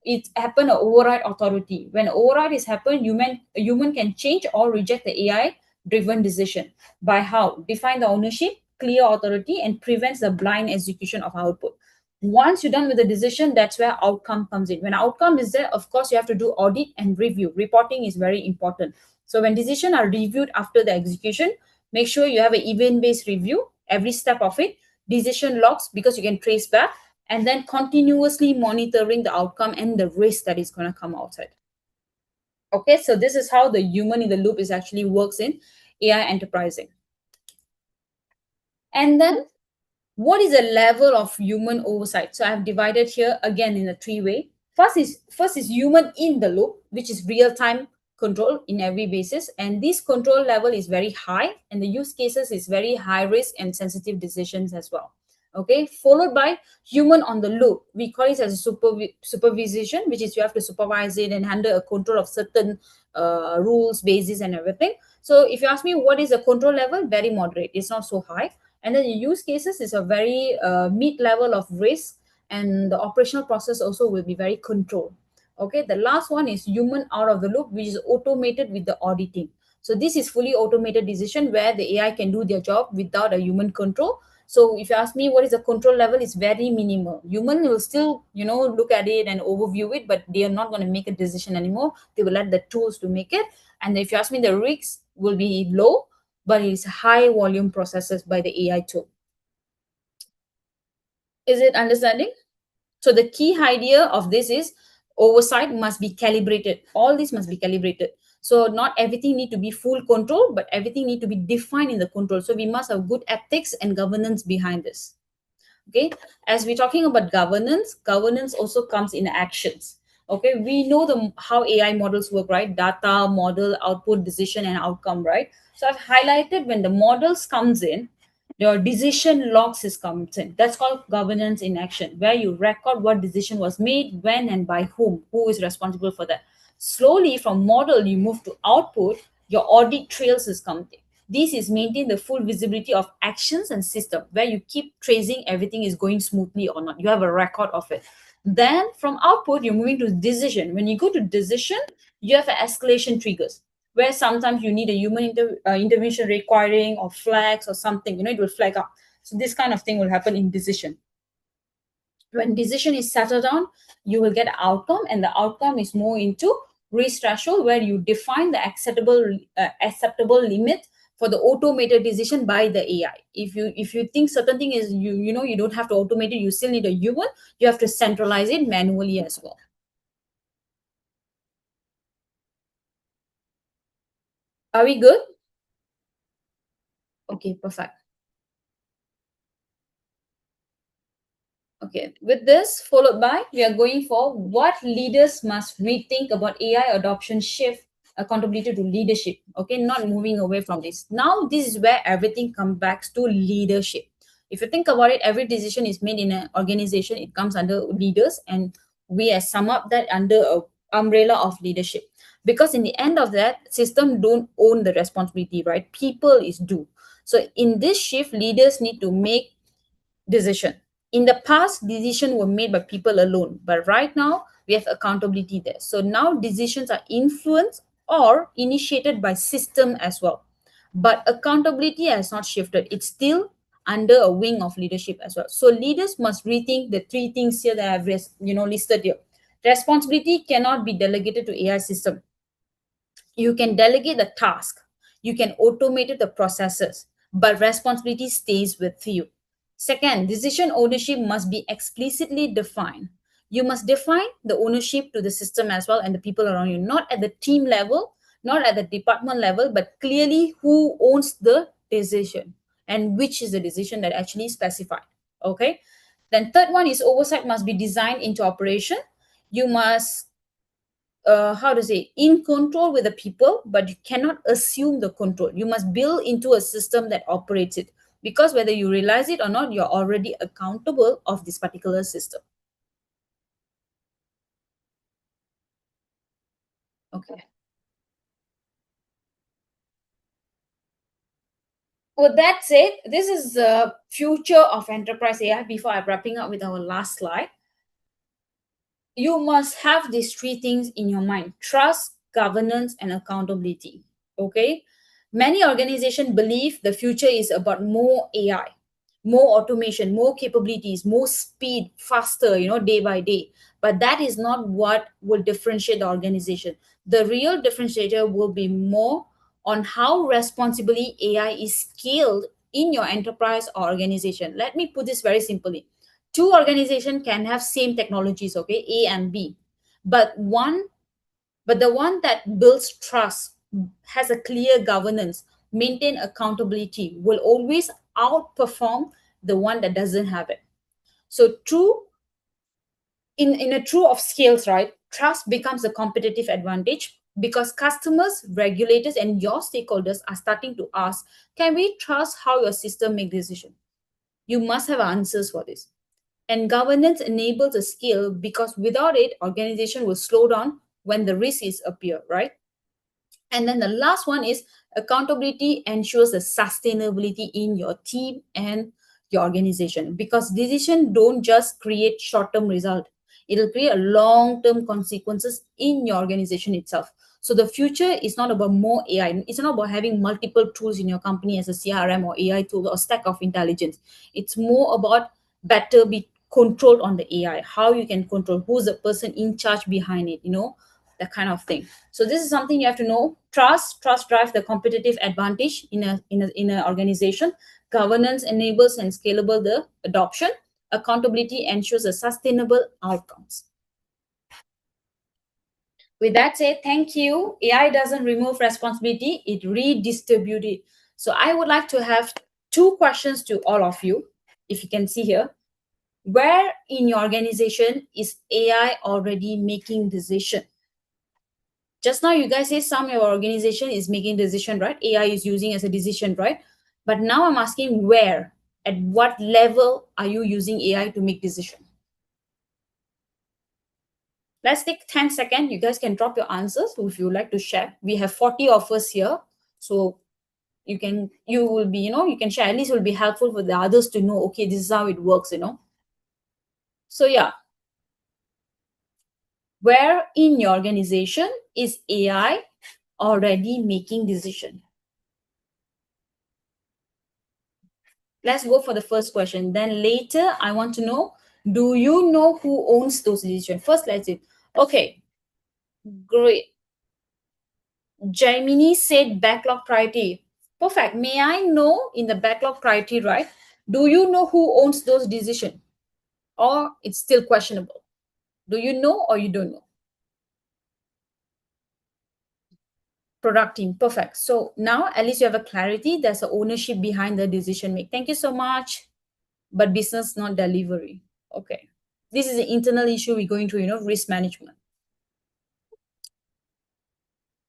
It happen a override authority. When override is happen, a human can change or reject the AI driven decision. By how? Define the ownership, clear authority, and prevents the blind execution of output. Once you're done with the decision, that's where outcome comes in. When outcome is there, of course you have to do audit and review. Reporting is very important. So when decisions are reviewed after the execution, make sure you have an event-based review every step of it, decision logs, because you can trace back, and then continuously monitoring the outcome and the risk that is going to come outside. Okay, so this is how the human in the loop is actually works in AI enterprising. And then what is the level of human oversight? So I have divided here again in a three-way. First is human in the loop, which is real-time control in every basis, and this control level is very high, and the use cases is very high risk and sensitive decisions as well. Okay, followed by human on the loop. We call it as a supervision, which is you have to supervise it and handle a control of certain rules, basis, and everything. So if you ask me what is the control level, very moderate. It's not so high. And then the use cases is a very mid level of risk, and the operational process also will be very controlled. Okay, the last one is human out of the loop, which is automated with the auditing. So this is fully automated decision where the AI can do their job without a human control. So if you ask me what is the control level, it's very minimal. Human will still, look at it and overview it, but they are not going to make a decision anymore. They will let the tools to make it. And if you ask me, the risks will be low, but it's high volume processes by the AI tool. Is it understanding? So the key idea of this is oversight must be calibrated. All this must be calibrated. So not everything need to be full control, but everything need to be defined in the control. So we must have good ethics and governance behind this. Okay, as we're talking about governance also comes in actions. Okay, we know how AI models work, right? Data, model, output, decision, and outcome, right? So I've highlighted when the models comes in, your decision logs is comes in. That's called governance in action, where you record what decision was made, when, and by who is responsible for that. Slowly from model you move to output, your audit trails is coming. This is maintain the full visibility of actions and system, where you keep tracing everything is going smoothly or not. You have a record of it. Then from output, you're moving to decision. When you go to decision, you have escalation triggers, where sometimes you need a human intervention requiring or flags or something, it will flag up. So this kind of thing will happen in decision. When decision is settled down, you will get outcome, and the outcome is more into risk threshold, where you define the acceptable limit for the automated decision by the AI. If you think certain thing is you don't have to automate it, you still need a human, you have to centralize it manually as well. Are we good? Okay, perfect. Okay, with this followed by, we are going for what leaders must rethink about AI adoption shift accountability to leadership. Okay, not moving away from this. Now, this is where everything comes back to leadership. If you think about it, every decision is made in an organization, it comes under leaders, and we have sum up that under a umbrella of leadership. Because in the end of that, system don't own the responsibility, right? People is do. So in this shift, leaders need to make decision. In the past, decisions were made by people alone, but right now we have accountability there. So now decisions are influenced or initiated by system as well. But accountability has not shifted. It's still under a wing of leadership as well. So leaders must rethink the three things here that I've listed here. Responsibility cannot be delegated to AI system. You can delegate the task, you can automate the processes, but responsibility stays with you. Second, decision ownership must be explicitly defined. You must define the ownership to the system as well and the people around you, not at the team level, not at the department level, but clearly who owns the decision and which is the decision that actually specified. Okay. Then third one is oversight must be designed into operation. You must how to say, in control with the people, but you cannot assume the control. You must build into a system that operates it, because whether you realize it or not, you're already accountable of this particular system. Okay. With that said, this is the future of enterprise AI. Before I'm wrapping up with our last slide, you must have these three things in your mind: trust, governance, and accountability. Okay. Many organizations believe the future is about more AI, more automation, more capabilities, more speed, faster, day by day. But that is not what will differentiate the organization. The real differentiator will be more on how responsibly AI is scaled in your enterprise or organization. Let me put this very simply. Two organizations can have same technologies, okay, A and B, but the one that builds trust, has a clear governance, maintain accountability, will always outperform the one that doesn't have it. So true, in a true of scales, right, trust becomes a competitive advantage, because customers, regulators, and your stakeholders are starting to ask, can we trust how your system make decision? You must have answers for this. And governance enables a scale, because without it, organization will slow down when the risks appear, right? And then the last one is accountability ensures the sustainability in your team and your organization, because decision don't just create short-term result. It'll create a long-term consequences in your organization itself. So the future is not about more AI. It's not about having multiple tools in your company as a CRM or AI tool or stack of intelligence. It's more about better be controlled on the AI, how you can control, who's the person in charge behind it, that kind of thing. So this is something you have to know. Trust drives the competitive advantage in a organization. Governance enables and scalable the adoption. Accountability ensures the sustainable outcomes. With that said, thank you. AI doesn't remove responsibility, it redistributes it. So I would like to have two questions to all of you, if you can see here. Where in your organization is AI already making decision? Just now you guys say some of your organization is making decision, right? AI is using as a decision, right? But now I'm asking, where, at what level are you using AI to make decision? Let's take 10 seconds. You guys can drop your answers if you like to share. We have 40 of us here. So you can share. At least it will be helpful for the others to know, okay, this is how it works. So yeah. Where in your organization is AI already making decision? Let's go for the first question. Then later, I want to know, do you know who owns those decisions? First, let's see. Okay, great. Jaimini said backlog priority. Perfect. May I know in the backlog priority, right? Do you know who owns those decisions? Or it's still questionable? Do you know or you don't know? Product team. Perfect. So now at least you have a clarity. There's an ownership behind the decision make. Thank you so much. But business, not delivery. Okay. This is an internal issue we're going to, risk management.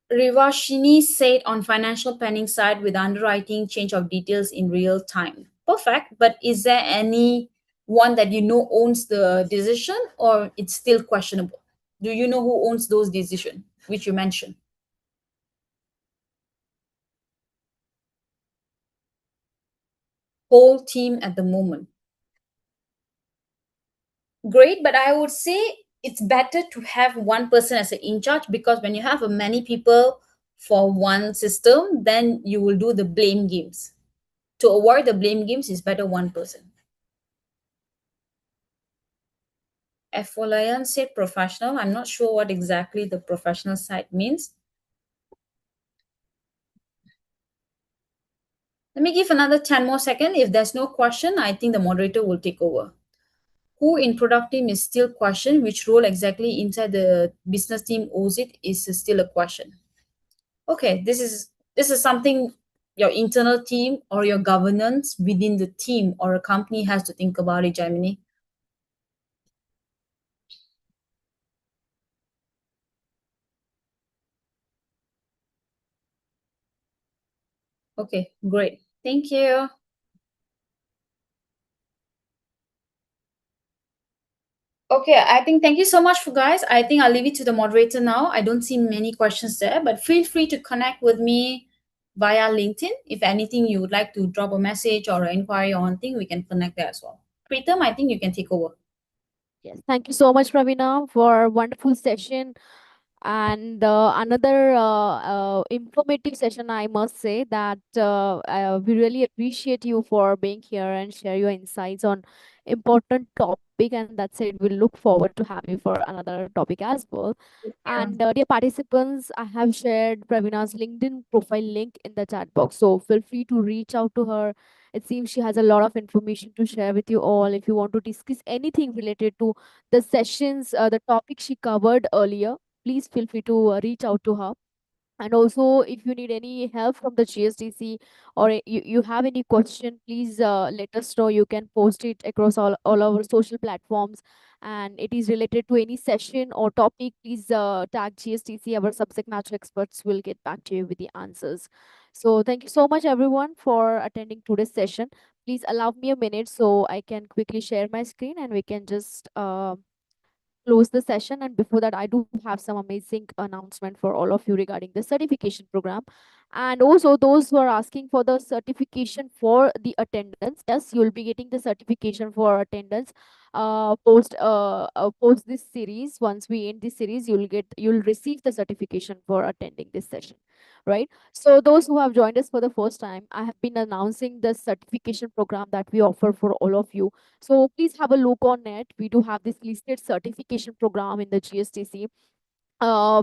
Rivashini said on financial planning side with underwriting, change of details in real time. Perfect. But is there any one that owns the decision, or it's still questionable? Do you know who owns those decisions, which you mentioned? Whole team at the moment. Great, but I would say it's better to have one person as an in charge, because when you have many people for one system, then you will do the blame games. To avoid the blame games, it's better one person. F for Lion said professional. I'm not sure what exactly the professional side means. Let me give another 10 more seconds. If there's no question, I think the moderator will take over. Who in product team is still question, which role exactly inside the business team owes it is still a question. Okay, this is something your internal team or your governance within the team or a company has to think about it, Gemini. Okay, great. Thank you. Okay, I think thank you so much for guys. I think I'll leave it to the moderator now. I don't see many questions there, but feel free to connect with me via LinkedIn. If anything you would like to drop a message or an inquiry on thing, we can connect there as well. Pritam, I think you can take over. Yes, thank you so much, Pravina, for a wonderful session. And another informative session, I must say that we really appreciate you for being here and share your insights on important topic. And that said, we look forward to have you for another topic as well. Yeah. And dear participants, I have shared Pravina's LinkedIn profile link in the chat box. So feel free to reach out to her. It seems she has a lot of information to share with you all. If you want to discuss anything related to the sessions, the topic she covered earlier, please feel free to reach out to her. And also, if you need any help from the GSDC or you have any question, please let us know. You can post it across all our social platforms. And it is related to any session or topic, please tag GSDC. Our subject matter experts will get back to you with the answers. So thank you so much, everyone, for attending today's session. Please allow me a minute so I can quickly share my screen and we can just close the session. And before that, I do have some amazing announcement for all of you regarding the certification program. And also those who are asking for the certification for the attendance, yes, you'll be getting the certification for attendance post this series. Once we end this series, you'll receive the certification for attending this session, right? So those who have joined us for the first time, I have been announcing the certification program that we offer for all of you. So please have a look on it. We do have this listed certification program in the GSTC,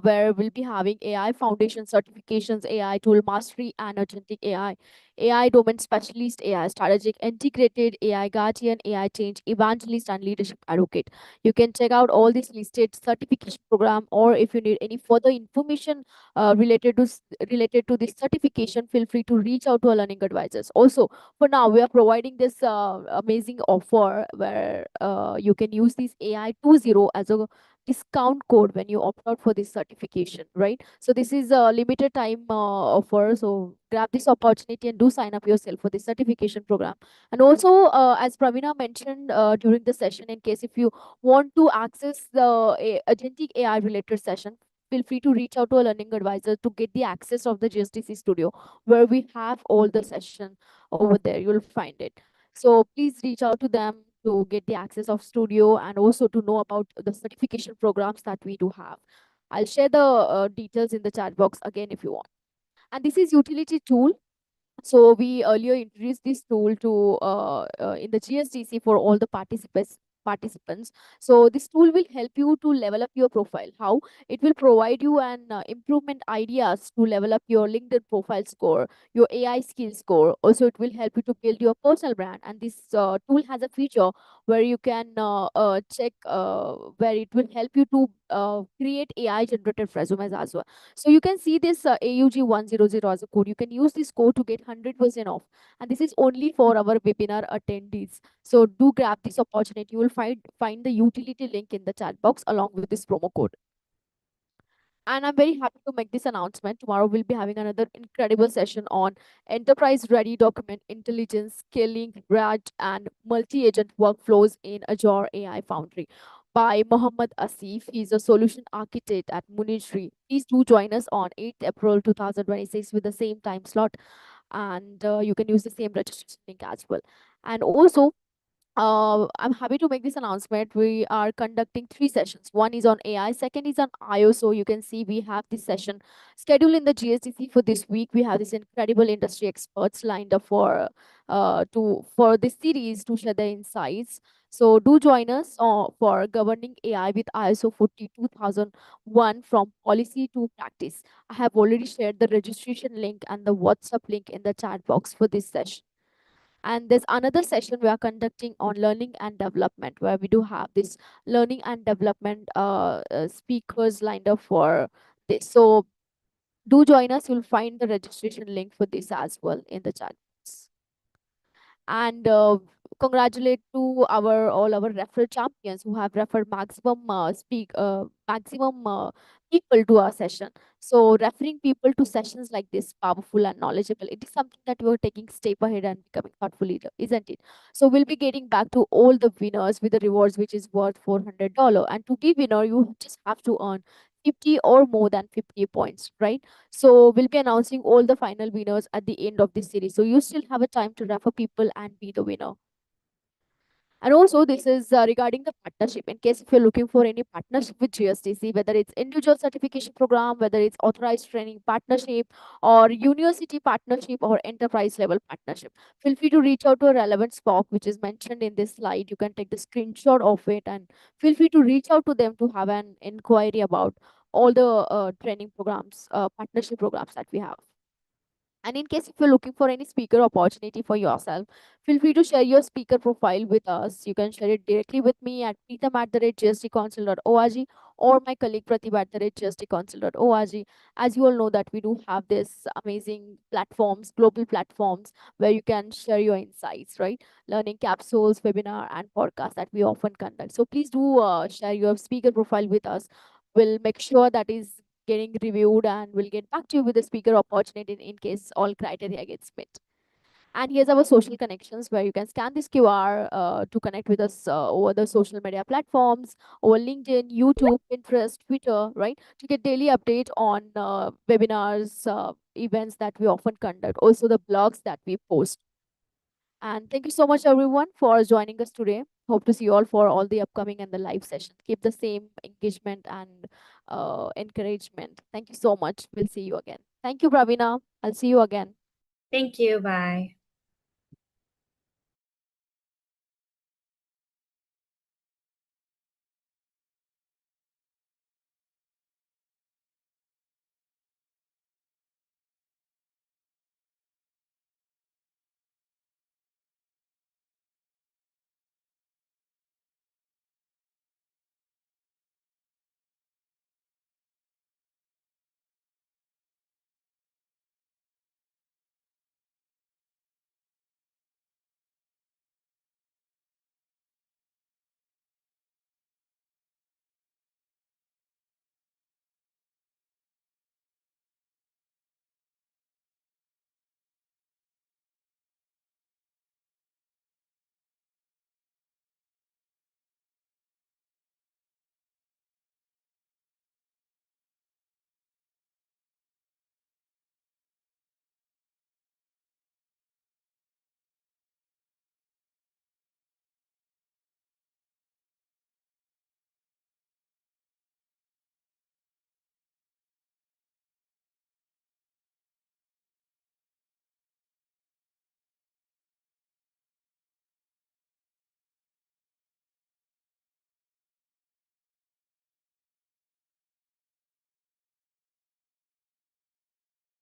where we'll be having AI Foundation certifications, AI Tool Mastery, and Agentic AI Domain Specialist, AI Strategic Integrated, AI Guardian, AI Change Evangelist, and Leadership Advocate. You can check out all these listed certification program, or if you need any further information related to this certification, feel free to reach out to our learning advisors. Also, for now, we are providing this amazing offer where you can use this AI 20 as a discount code when you opt out for this certification, right? So this is a limited time offer. So grab this opportunity and do sign up yourself for this certification program. And also, as Pravina mentioned during the session, in case if you want to access the agentic AI related session, feel free to reach out to a learning advisor to get the access of the GSDC studio, where we have all the session over there. You'll find it. So please reach out to them to get the access of studio and also to know about the certification programs that we do have. I'll share the details in the chat box again if you want. And this is utility tool. So we earlier introduced this tool to in the GSDC for all the participants. So this tool will help you to level up your profile. How? It will provide you an improvement ideas to level up your LinkedIn profile score, your AI skill score. Also, it will help you to build your personal brand. And this tool has a feature where you can check where it will help you to create AI generated resumes as well. So you can see this AUG 100 as a code. You can use this code to get 100% off. And this is only for our webinar attendees. So do grab this opportunity. You will find the utility link in the chat box along with this promo code. And I'm very happy to make this announcement. Tomorrow we'll be having another incredible session on enterprise ready document intelligence, scaling, RAG, and multi-agent workflows in Azure AI Foundry by Mohammad Asif. He's a solution architect at Munishri. Please do join us on 8th April 2026 with the same time slot. And you can use the same registration link as well. And also, I'm happy to make this announcement. We are conducting 3 sessions. One is on AI, second is on IO. So you can see we have this session scheduled in the GSDC for this week. We have this incredible industry experts lined up for this series to share their insights. So do join us for governing AI with ISO 42001 from policy to practice. I have already shared the registration link and the WhatsApp link in the chat box for this session. And there's another session we are conducting on learning and development, where we do have this learning and development speakers lined up for this. So do join us. You'll find the registration link for this as well in the chat box. And congratulate to our all our referral champions who have referred maximum people to our session. So referring people to sessions like this, powerful and knowledgeable, it is something that we're taking step ahead and becoming thoughtful leader, isn't it? So we'll be getting back to all the winners with the rewards which is worth $400. And to be winner, you just have to earn 50 or more than 50 points, right? So we'll be announcing all the final winners at the end of this series. So you still have a time to refer people and be the winner. And also, this is regarding the partnership. In case if you're looking for any partnership with GSDC, whether it's individual certification program, whether it's authorized training partnership, or university partnership, or enterprise level partnership, feel free to reach out to a relevant SPOC, which is mentioned in this slide. You can take the screenshot of it and feel free to reach out to them to have an inquiry about all the training programs, partnership programs that we have. And in case if you're looking for any speaker opportunity for yourself, feel free to share your speaker profile with us. You can share it directly with me at pritam@gsdcouncil.org or my colleague pratibha@gsdcouncil.org. As you all know that we do have this amazing platforms, global platforms, where you can share your insights, right? Learning capsules, webinar, and podcasts that we often conduct. So please do share your speaker profile with us. We'll make sure that is getting reviewed and we'll get back to you with the speaker opportunity in case all criteria gets met. And here's our social connections, where you can scan this QR to connect with us over the social media platforms, over LinkedIn, YouTube, Pinterest, Twitter, right? To get daily update on webinars, events that we often conduct, also the blogs that we post. And thank you so much, everyone, for joining us today. Hope to see you all for all the upcoming and the live session. Keep the same engagement and encouragement. Thank you so much. We'll see you again. Thank you, Pravina. I'll see you again. Thank you. Bye.